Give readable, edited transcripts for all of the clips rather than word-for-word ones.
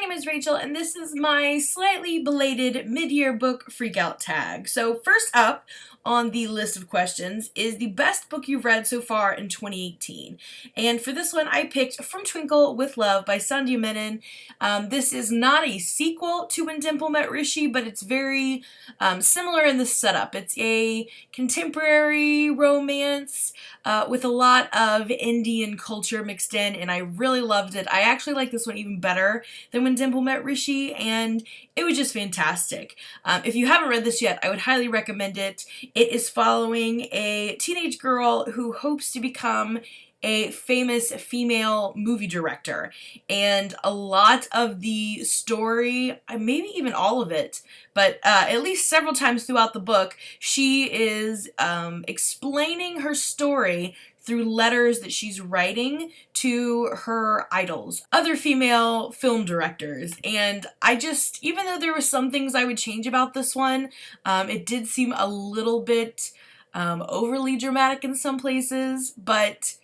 name is Rachel, and this is my slightly belated mid-year book freakout tag. So first up on the list of questions is the best book you've read so far in 2018. And for this one, I picked From Twinkle with Love by Sandhya Menon. This is not a sequel to When Dimple Met Rishi, but it's very similar in the setup. It's a contemporary romance with a lot of Indian culture mixed in, and I really loved it. I actually like this one even better than When Dimple Met Rishi, and it was just fantastic. If you haven't read this yet, I would highly recommend it. It is following a teenage girl who hopes to become a famous female movie director, and a lot of the story, maybe even all of it, but at least several times throughout the book, she is explaining her story through letters that she's writing to her idols, other female film directors. And I just, even though there were some things I would change about this one, it did seem a little bit overly dramatic in some places, but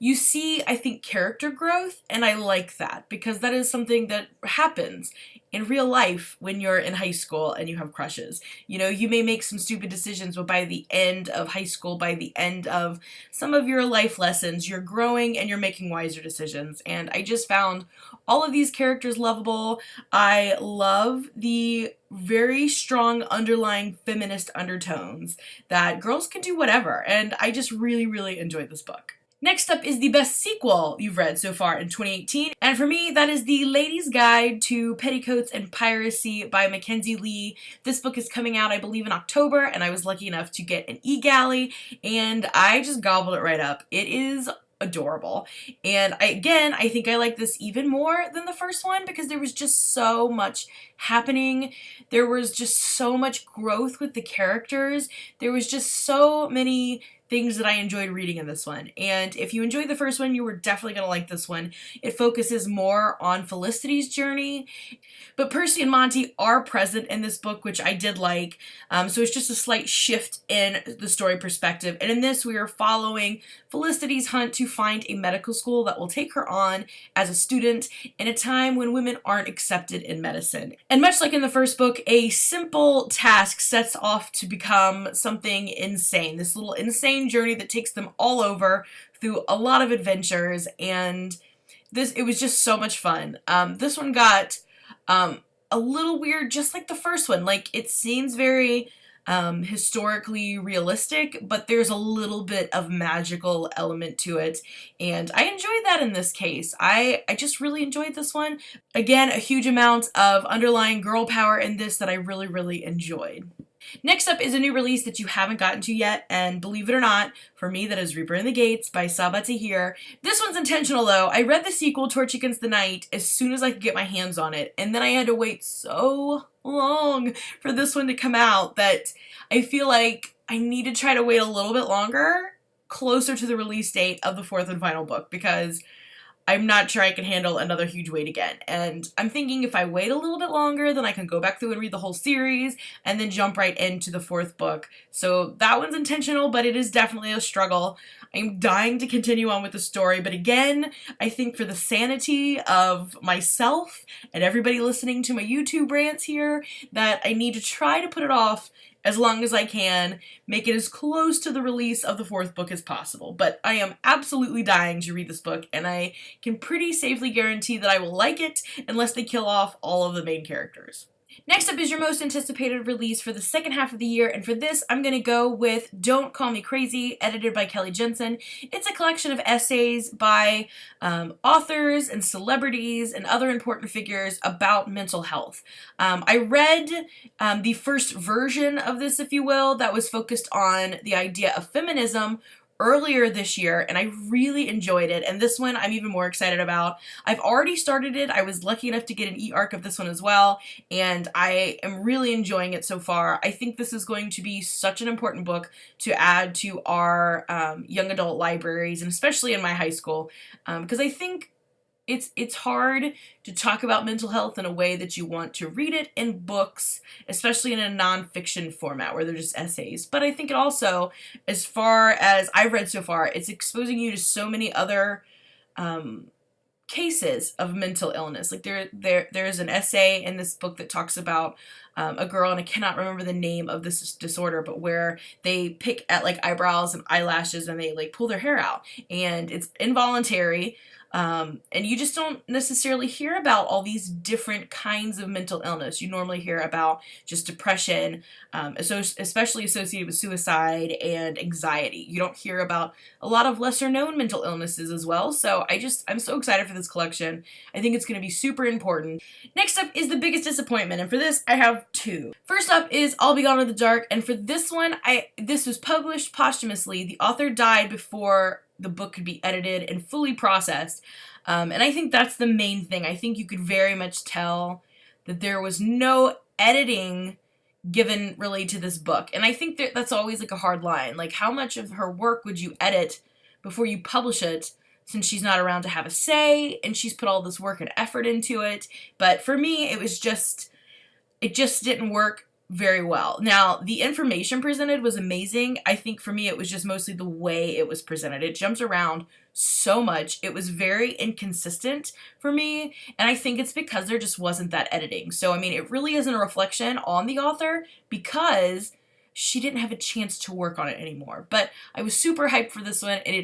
you see, I think, character growth, and I like that because that is something that happens in real life when you're in high school and you have crushes. You know, you may make some stupid decisions, but by the end of high school, by the end of some of your life lessons, you're growing and you're making wiser decisions. And I just found all of these characters lovable. I love the very strong underlying feminist undertones that girls can do whatever, and I just really, really enjoyed this book. Next up is the best sequel you've read so far in 2018, and for me, that is The Lady's Guide to Petticoats and Piracy by Mackenzie Lee. This book is coming out, I believe, in October, and I was lucky enough to get an e-galley, and I just gobbled it right up. It is adorable, and I think I like this even more than the first one because there was just so much happening. There was just so much growth with the characters. There was just so many things that I enjoyed reading in this one. And if you enjoyed the first one, you were definitely going to like this one. It focuses more on Felicity's journey, but Percy and Monty are present in this book, which I did like. So it's just a slight shift in the story perspective. And in this, we are following Felicity's hunt to find a medical school that will take her on as a student in a time when women aren't accepted in medicine. And much like in the first book, a simple task sets off to become something insane. This little insane journey that takes them all over through a lot of adventures, and it was just so much fun. This one got a little weird, just like the first one. Like, it seems very historically realistic, but there's a little bit of magical element to it, and I enjoyed that in this case. I just really enjoyed this one. Again, a huge amount of underlying girl power in this that I really, really enjoyed. Next up is a new release that you haven't gotten to yet, and believe it or not, for me, that is Reaper in the Gates by Sabaa Tahir. This one's intentional though. I read the sequel, Torch Against the Night, as soon as I could get my hands on it, and then I had to wait so long for this one to come out that I feel like I need to try to wait a little bit longer, closer to the release date of the fourth and final book, because I'm not sure I can handle another huge wait again. And I'm thinking if I wait a little bit longer, then I can go back through and read the whole series and then jump right into the fourth book. So that one's intentional, but it is definitely a struggle. I'm dying to continue on with the story, but again, I think for the sanity of myself and everybody listening to my YouTube rants here, that I need to try to put it off as long as I can, make it as close to the release of the fourth book as possible. But I am absolutely dying to read this book, and I can pretty safely guarantee that I will like it unless they kill off all of the main characters. Next up is your most anticipated release for the second half of the year, and for this, I'm going to go with Don't Call Me Crazy, edited by Kelly Jensen. It's a collection of essays by authors and celebrities and other important figures about mental health. I read the first version of this, if you will, that was focused on the idea of feminism earlier this year, and I really enjoyed it, and this one I'm even more excited about. I've already started it. I was lucky enough to get an e-arc of this one as well, and I am really enjoying it so far. I think this is going to be such an important book to add to our young adult libraries, and especially in my high school, because I think it's hard to talk about mental health in a way that you want to read it in books, especially in a nonfiction format where they're just essays. But I think it also, as far as I've read so far, it's exposing you to so many other cases of mental illness. Like there's an essay in this book that talks about a girl, and I cannot remember the name of this disorder, but where they pick at like eyebrows and eyelashes and they like pull their hair out, and it's involuntary. And you just don't necessarily hear about all these different kinds of mental illness. You normally hear about just depression, especially associated with suicide and anxiety. You don't hear about a lot of lesser known mental illnesses as well. So I'm so excited for this collection. I think it's going to be super important. Next up is the biggest disappointment, and for this I have two. First up is I'll Be Gone in the Dark, and for this one, this was published posthumously. The author died before the book could be edited and fully processed. And I think that's the main thing. I think you could very much tell that there was no editing given really to this book. And I think that's always like a hard line. Like, how much of her work would you edit before you publish it, since she's not around to have a say and she's put all this work and effort into it? But for me, it just didn't work very well. Now, the information presented was amazing. I think for me it was just mostly the way it was presented. It jumped around so much. It was very inconsistent for me, and I think it's because there just wasn't that editing. So, I mean, it really isn't a reflection on the author because she didn't have a chance to work on it anymore. But I was super hyped for this one, and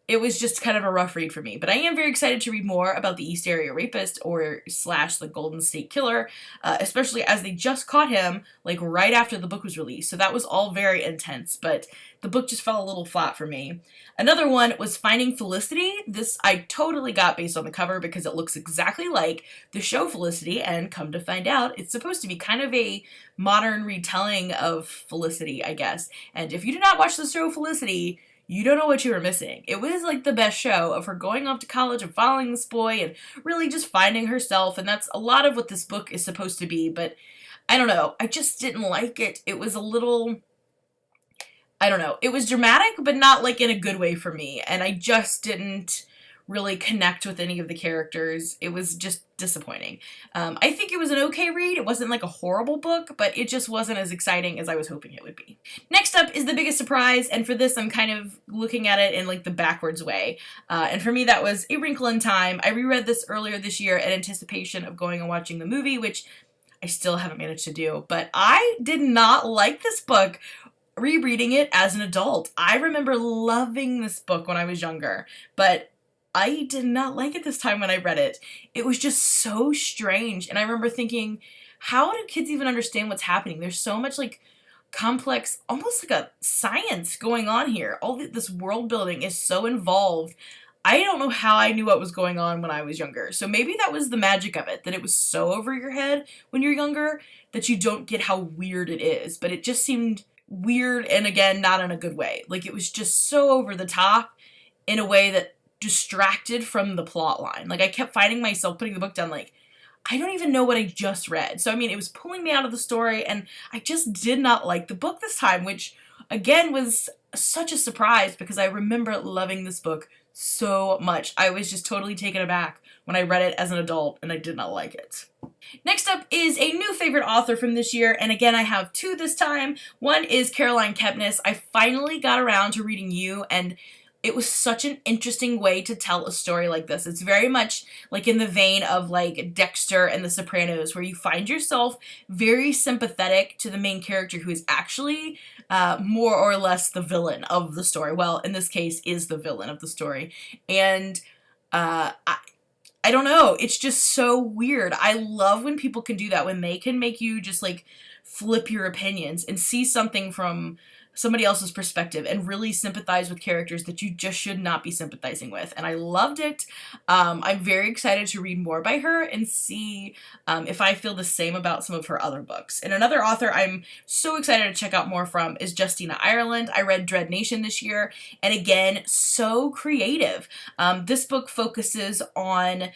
it was just kind of a rough read for me. But I am very excited to read more about the East Area Rapist or / the Golden State Killer, especially as they just caught him like right after the book was released. So that was all very intense, but the book just fell a little flat for me. Another one was Finding Felicity. This I totally got based on the cover because it looks exactly like the show Felicity, and come to find out, it's supposed to be kind of a modern retelling of Felicity, I guess. And if you did not watch the show Felicity, you don't know what you were missing. It was like the best show of her going off to college and following this boy and really just finding herself, and that's a lot of what this book is supposed to be, but I don't know. I just didn't like it. It was a little, I don't know. It was dramatic, but not like in a good way for me, and I just didn't really connect with any of the characters. It was just disappointing. I think it was an okay read. It wasn't like a horrible book, but it just wasn't as exciting as I was hoping it would be. Next up is The Biggest Surprise, and for this I'm kind of looking at it in like the backwards way. And for me that was A Wrinkle in Time. I reread this earlier this year in anticipation of going and watching the movie, which I still haven't managed to do, but I did not like this book rereading it as an adult. I remember loving this book when I was younger, but I did not like it this time when I read it. It was just so strange, and I remember thinking, how do kids even understand what's happening? There's so much like complex, almost like a science going on here. All this world building is so involved. I don't know how I knew what was going on when I was younger. So maybe that was the magic of it, that it was so over your head when you're younger that you don't get how weird it is. But it just seemed weird, and again, not in a good way. Like, it was just so over the top in a way that distracted from the plot line. Like, I kept finding myself putting the book down like, I don't even know what I just read. So, I mean, it was pulling me out of the story, and I just did not like the book this time, which, again, was such a surprise because I remember loving this book so much. I was just totally taken aback when I read it as an adult, and I did not like it. Next up is a new favorite author from this year, and again, I have two this time. One is Caroline Kepnes. I finally got around to reading You, and it was such an interesting way to tell a story like this. It's very much like in the vein of like Dexter and The Sopranos, where you find yourself very sympathetic to the main character who is actually more or less the villain of the story. Well, in this case, is the villain of the story. And I don't know. It's just so weird. I love when people can do that, when they can make you just like flip your opinions and see something from somebody else's perspective and really sympathize with characters that you just should not be sympathizing with. And I loved it. I'm very excited to read more by her and see if I feel the same about some of her other books. And another author I'm so excited to check out more from is Justina Ireland. I read Dread Nation this year, and again, so creative. This book focuses on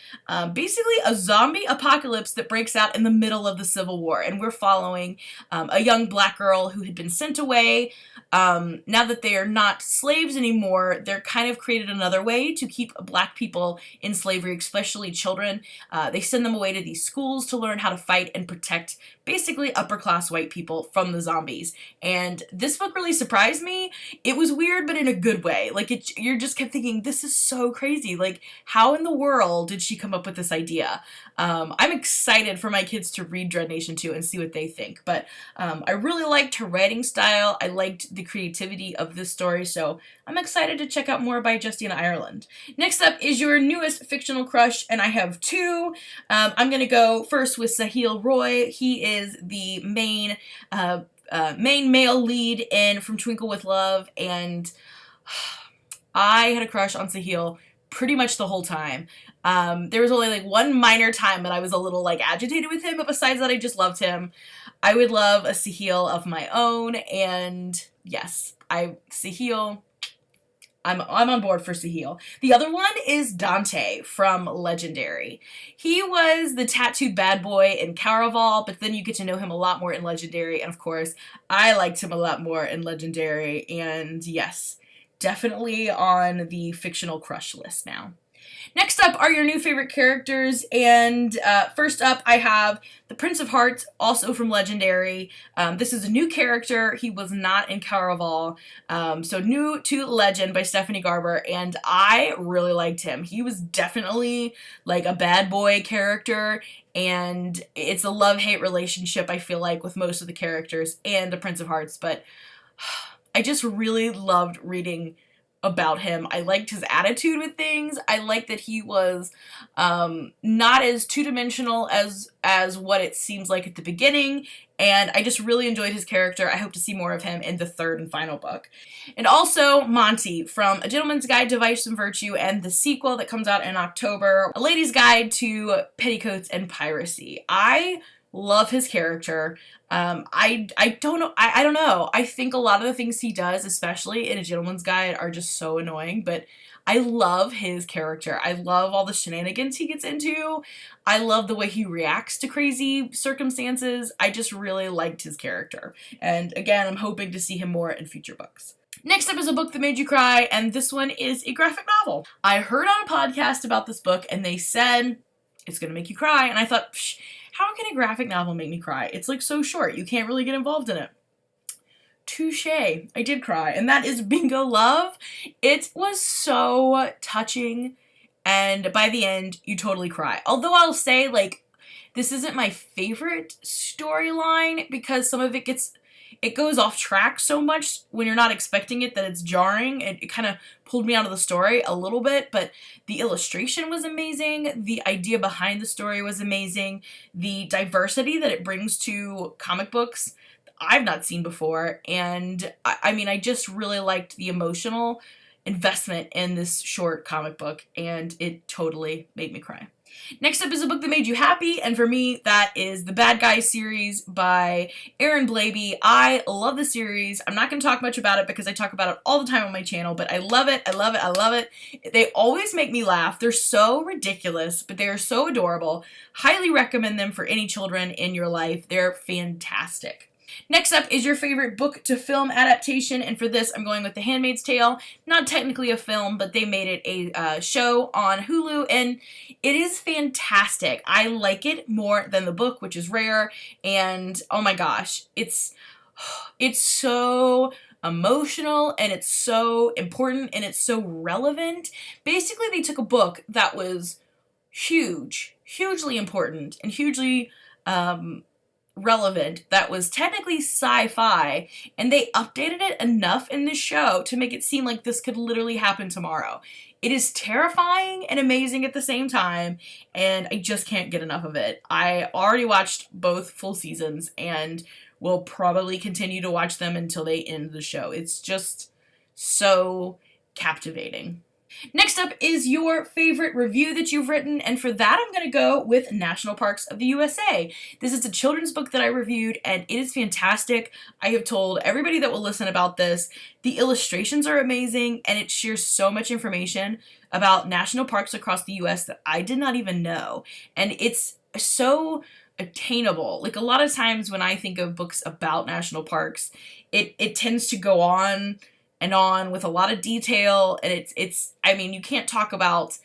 basically a zombie apocalypse that breaks out in the middle of the Civil War, and we're following a young black girl who had been sent away now that they are not slaves anymore, they're kind of created another way to keep black people in slavery, especially children. They send them away to these schools to learn how to fight and protect basically upper-class white people from the zombies. And this book really surprised me. It was weird, but in a good way. Like, you're just kept thinking, this is so crazy. Like, how in the world did she come up with this idea? I'm excited for my kids to read Dread Nation 2 and see what they think. But I really liked her writing style. I liked the creativity of this story, so I'm excited to check out more by Justina Ireland. Next up is your newest fictional crush, and I have two. I'm going to go first with Sahil Roy. He is the main male lead in From Twinkle with Love, and I had a crush on Sahil pretty much the whole time. There was only like one minor time that I was a little like agitated with him, but besides that, I just loved him. I would love a Sahil of my own, and yes, Sahil, I'm on board for Sahil. The other one is Dante from Legendary. He was the tattooed bad boy in Caraval, but then you get to know him a lot more in Legendary, and of course, I liked him a lot more in Legendary, and yes, definitely on the fictional crush list now. Next up are your new favorite characters, and first up I have the Prince of Hearts, also from Legendary. This is a new character. He was not in Caraval, so new to Legend by Stephanie Garber, and I really liked him. He was definitely like a bad boy character, and it's a love-hate relationship, I feel like, with most of the characters and the Prince of Hearts, but I just really loved reading about him. I liked his attitude with things. I liked that he was not as two-dimensional as what it seems like at the beginning, and I just really enjoyed his character. I hope to see more of him in the third and final book. And also Monty from A Gentleman's Guide to Vice and Virtue and the sequel that comes out in October, A Lady's Guide to Petticoats and Piracy. I love his character. I don't know. I don't know. I think a lot of the things he does, especially in A Gentleman's Guide, are just so annoying, but I love his character. I love all the shenanigans he gets into. I love the way he reacts to crazy circumstances. I just really liked his character. And again, I'm hoping to see him more in future books. Next up is a book that made you cry, and this one is a graphic novel. I heard on a podcast about this book, and they said it's gonna make you cry, and I thought, psh, how can a graphic novel make me cry? It's like so short, you can't really get involved in it. Touché, I did cry, and that is Bingo Love. It was so touching, and by the end, you totally cry. Although I'll say, like, this isn't my favorite storyline because some of it goes off track so much when you're not expecting it that it's jarring. It kind of pulled me out of the story a little bit, but the illustration was amazing. The idea behind the story was amazing. The diversity that it brings to comic books I've not seen before. And I mean, I just really liked the emotional investment in this short comic book, and it totally made me cry. Next up is a book that made you happy, and for me, that is the Bad Guys series by Aaron Blabey. I love the series. I'm not going to talk much about it because I talk about it all the time on my channel, but I love it, I love it, I love it. They always make me laugh. They're so ridiculous, but they are so adorable. Highly recommend them for any children in your life. They're fantastic. Next up is your favorite book to film adaptation, and for this I'm going with The Handmaid's Tale. Not technically a film, but they made it a show on Hulu, and it is fantastic. I like it more than the book, which is rare, and oh my gosh, it's so emotional, and it's so important, and it's so relevant. Basically, they took a book that was hugely important, and hugely relevant, that was technically sci-fi, and they updated it enough in this show to make it seem like this could literally happen tomorrow. It is terrifying and amazing at the same time, and I just can't get enough of it. I already watched both full seasons and will probably continue to watch them until they end the show. It's just so captivating. Next up is your favorite review that you've written, and for that I'm going to go with National Parks of the USA. This is a children's book that I reviewed, and it is fantastic. I have told everybody that will listen about this. The illustrations are amazing, and it shares so much information about national parks across the US that I did not even know. And it's so attainable. Like, a lot of times when I think of books about national parks, it tends to go on and on with a lot of detail, and it's I mean, you can't talk about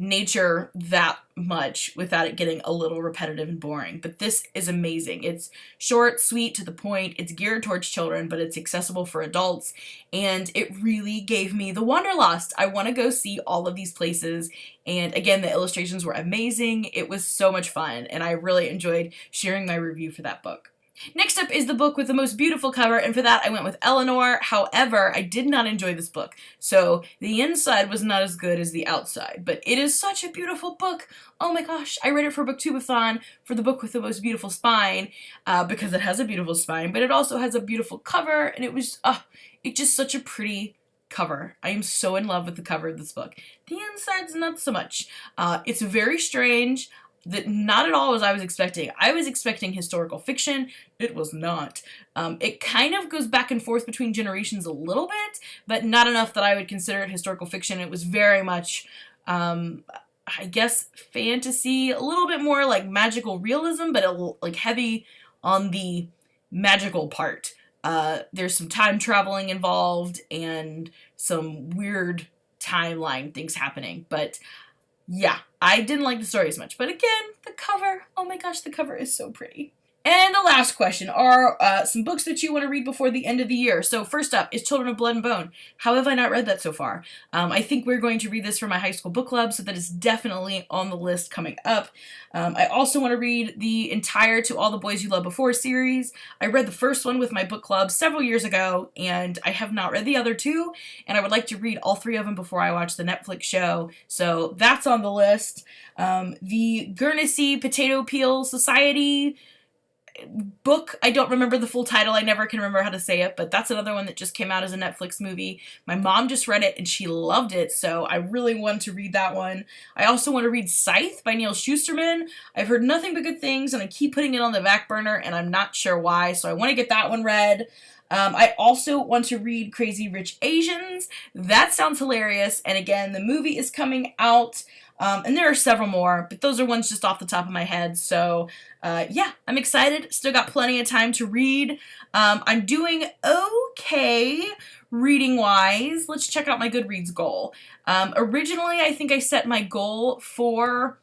nature that much without it getting a little repetitive and boring. But this is amazing. It's short, sweet, to the point. It's geared towards children, but it's accessible for adults. And it really gave me the wanderlust. I want to go see all of these places. And again, the illustrations were amazing. It was so much fun, and I really enjoyed sharing my review for that book. Next up is the book with the most beautiful cover, and for that I went with Eleanor. However, I did not enjoy this book, so the inside was not as good as the outside, but it is such a beautiful book. Oh my gosh, I read it for Booktubeathon for the book with the most beautiful spine, because it has a beautiful spine, but it also has a beautiful cover, and it's just such a pretty cover. I am so in love with the cover of this book. The inside's not so much. It's very strange. That not at all as I was expecting. I was expecting historical fiction. It was not. It kind of goes back and forth between generations a little bit, but not enough that I would consider it historical fiction. It was very much, I guess, fantasy, a little bit more like magical realism, but like heavy on the magical part. There's some time traveling involved and some weird timeline things happening, but yeah, I didn't like the story as much. But again, the cover, oh my gosh, the cover is so pretty. And the last question are some books that you want to read before the end of the year. So first up is Children of Blood and Bone. How have I not read that so far? I think we're going to read this for my high school book club, so that is definitely on the list coming up. I also want to read the entire To All the Boys You Loved Before series. I read the first one with my book club several years ago, and I have not read the other two, and I would like to read all three of them before I watch the Netflix show, so that's on the list. The Guernsey Potato Peel Society book, I don't remember the full title, I never can remember how to say it, but that's another one that just came out as a Netflix movie. My mom just read it and she loved it, so I really want to read that one. I also want to read Scythe by Neil Shusterman. I've heard nothing but good things and I keep putting it on the back burner and I'm not sure why, so I want to get that one read. I also want to read Crazy Rich Asians. That sounds hilarious, and again, the movie is coming out. And there are several more, but those are ones just off the top of my head. So, yeah, I'm excited. Still got plenty of time to read. I'm doing okay reading-wise. Let's check out my Goodreads goal. Originally, I think I set my goal for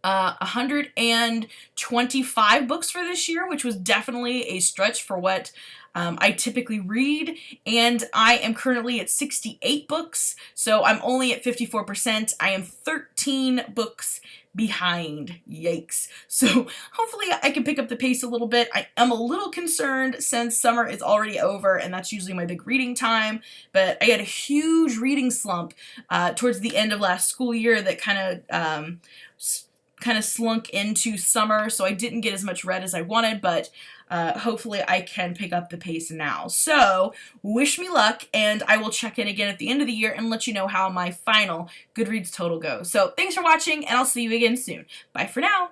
125 books for this year, which was definitely a stretch for what I typically read, and I am currently at 68 books, so I'm only at 54%. I am 13 books behind. Yikes. So hopefully I can pick up the pace a little bit. I am a little concerned since summer is already over, and that's usually my big reading time, but I had a huge reading slump towards the end of last school year that kind of slunk into summer, so I didn't get as much read as I wanted, but hopefully I can pick up the pace now. So, wish me luck, and I will check in again at the end of the year and let you know how my final Goodreads total goes. So, thanks for watching, and I'll see you again soon. Bye for now!